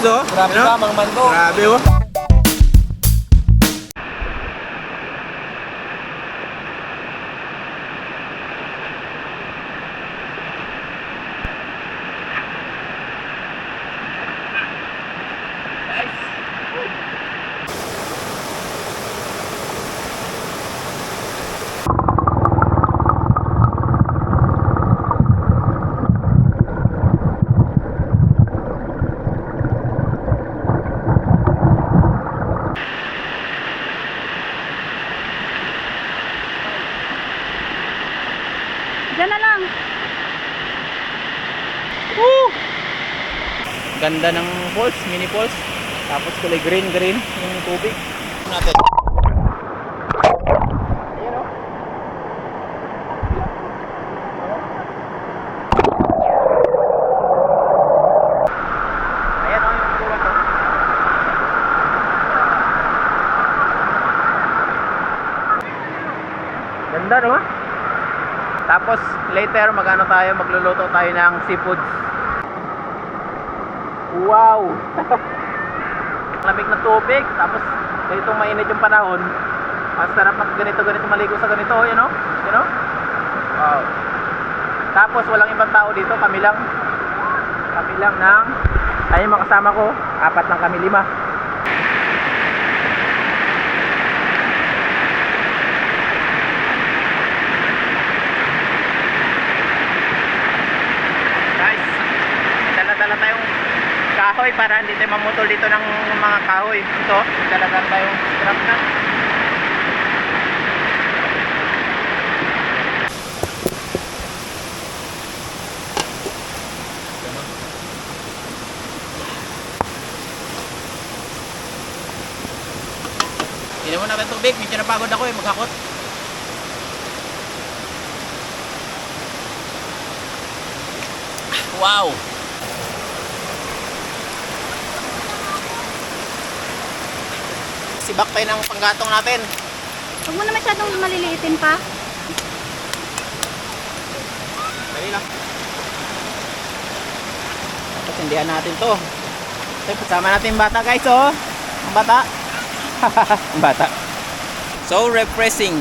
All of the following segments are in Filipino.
oh. Grabe Ano? ka, Mang Mando. Grabe oh. Diyan na lang. Ganda ng falls, mini falls. Tapos kulay green yung tubig. Natin. Ayan oh. Ayan oh yung buwan oh. Ganda no? Tapos later magano tayo, magluluto tayo ng seafoods. Wow! Lamig na tubig, tapos ganitong mainit yung panahon. Ang sarap mag ganito maligo sa ganito, you know? You know? Wow. Tapos walang ibang tao dito, kami lang. Kami lang ng ay mga kasama ko, 4 lang kami, 5. Dala tayong kahoy para hindi tayo mamutol dito ng mga kahoy. Ito, dala tayong scrap na. Hindi mo natin tubig, medyo napagod ako maghakot. Wow! Sibak tayo ng panggatong natin. Huwag mo na masyadong maliliitin pa. Dali lang. Tapos hindihan natin to. So, kasama natin yung bata guys oh. Ang bata. Ang bata. So refreshing.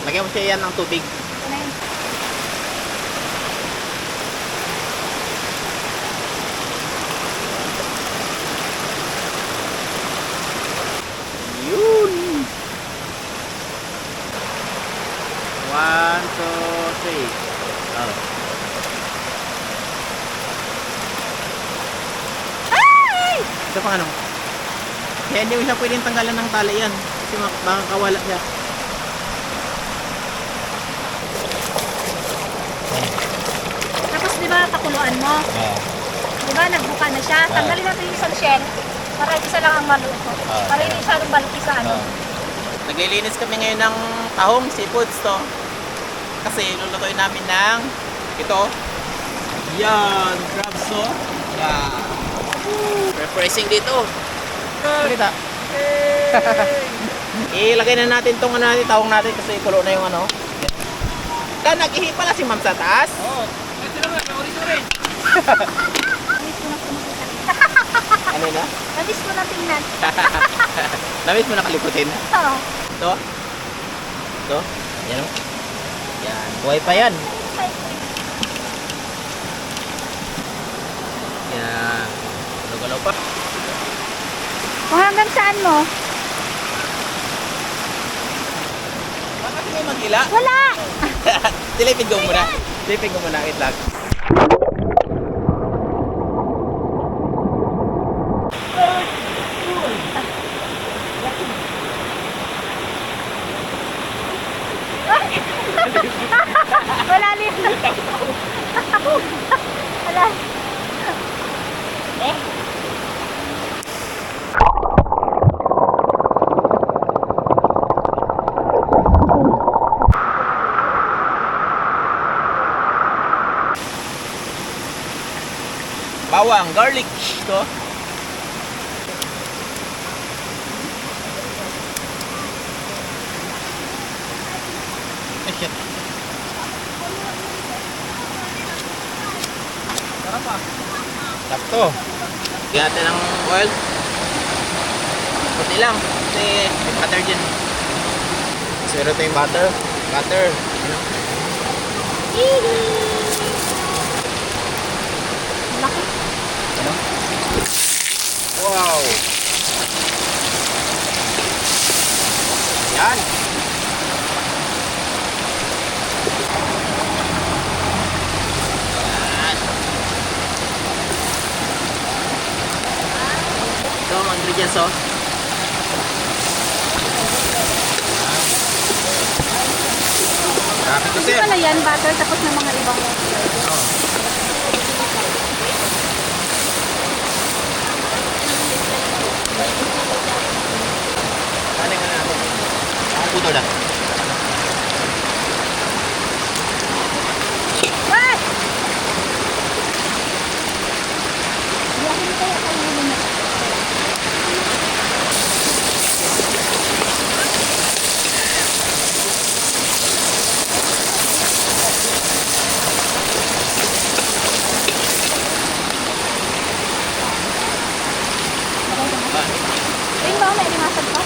Lagyan mo siya yan ng tubig. Ito na yun. Yun. 1, 2, 3. Oh. Ay! Ito pang ano? Kaya hindi mo siya pwedeng tanggalan ng tali yan. Kasi baka kawala siya. Tapos di ba pakuluan mo? Di ba nagbuka na siya? Tanggalin natin yung isang shell. Para isa lang ang maluto. Para hindi siya balot sa ano. Naglilinis kami ngayon ng tahong seafoods to. Kasi lulutuin namin ng ito. Yan, crabs to. Yan. Refreshing dito. Kita. Ilagay na natin tong ano natin, tahong natin kasi kulo na yung ano. Yan, nag-ihi pala si ma'am sa taas. Oo. Ito naman, nauri-uri. Ano na? Nabis mo na tingnan. Namiss mo nakalikutin. Oo. Ito. Ito. Yan o. Yan. Buhay pa yan. Yan. Galaw-galaw pa. Kung hanggang saan mo? Bakit may magila? Wala! Silipin ko muna. Silipin ko muna. Wait lang. Wala rin. Wala. Eh? bawang, garlic. Ito. Ay, shit. Sarap ah. Sakto. Lagyan natin ng oil. Puti lang. Kasi may butter dyan. Zero ito yung butter. Butter. Laki. Ano? Wow! Yan! Yan! Ito ang ingredients, oh. Grabe ko, Hindi sir. pala yan, butter tapos ng mga ibang Oh. Ano nga natin? Ang puto na. What? Laki nito yung ulo na. Ayun ba, may limasag pa?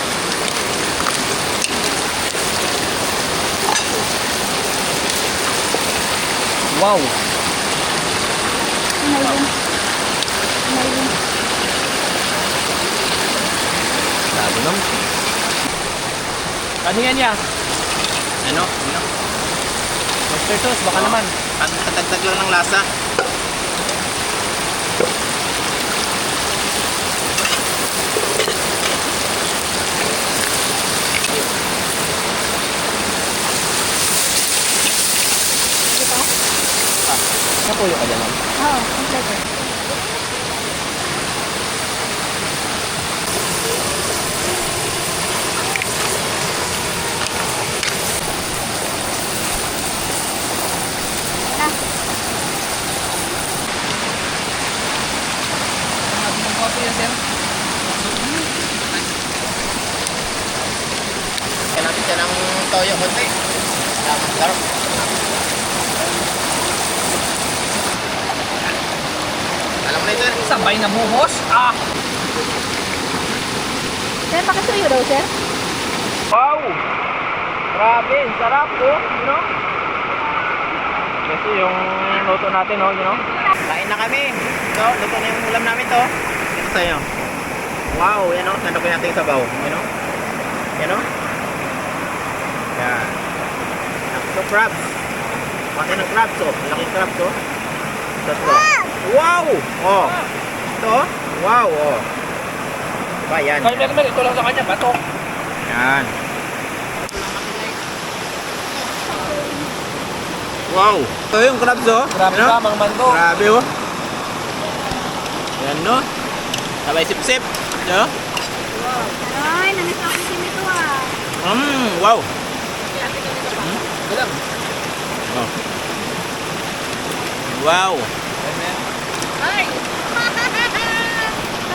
Wow! Mayroon. Mayroon. Grabe naman. Kaningan niya. Ano? Ano? Oyster sauce, baka naman. Ang katagtag lang ng lasa. Ito? Napuyo ka dyan, ma'am. Oo, kompleto. Na. Sabi ng coffee yan, sir. Kaya natin siya ng toyo konti. Dapat sarap. Alam mo na ito, sir. Sabay na buhos. Ah! Sir, pakisuyo daw, sir. Wow! Grabe, sarap, oh. You know? Ito yung luto natin, oh. You know? Kain na kami. So, luto na yung ulam namin to. Ito sa'yo. Wow, yan, oh. Nandok natin yung sabaw. You know? Yan, oh. Yan. Ito, crabs. Pati ng crabs, oh. Malaking crabs, oh. Ito. Wow! Oh. Ito, oh. Wow, oh. Diba, yan. Kaya meron, ito lang sa kanya, bato. Yan. Wow. Ito yung crabs, oh. Grabe Ano? ka, Mang Mando. Grabe, oh. Yan, no? Sabay sip-sip. No? Ay, namis ako si nito ah. Wow. Bilang. Oh. Wow. Ay!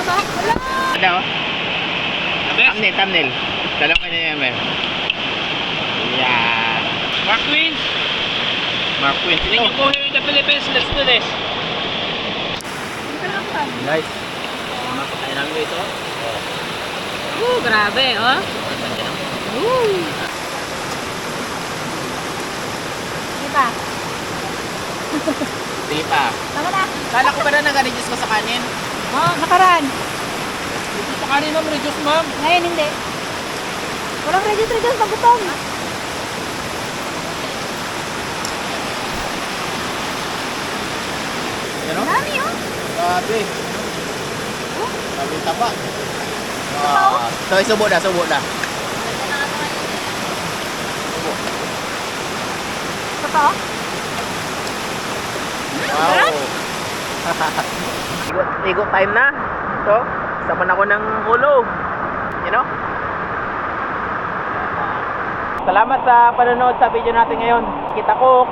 Aba, wala! Ano? Thumbnail, thumbnail. Dalawa ka niya yan, man. Yeah. Mark Twain. Mark Quinn. When you go here in the Philippines, let's do this. Hindi ka lang pa. Guys. Mapakain namin ito. Grabe, oh. Diba? Sige pa. Tama na. Kala ko ba na nag-reduce ko sa kanin? Oh, nakaraan. Ito sa kanin, ma'am. Reduce, ma'am. Ngayon hindi. Walang reduce, magutom. Yan, oh. Dami, oh. Grabe. Oh. Grabe yung taba. Totoo? So, isubo na, subo na. Totoo? Wow. Igot time na. So, saman ako ng ulo. You know? Salamat sa panonood sa video natin ngayon. Kita ko.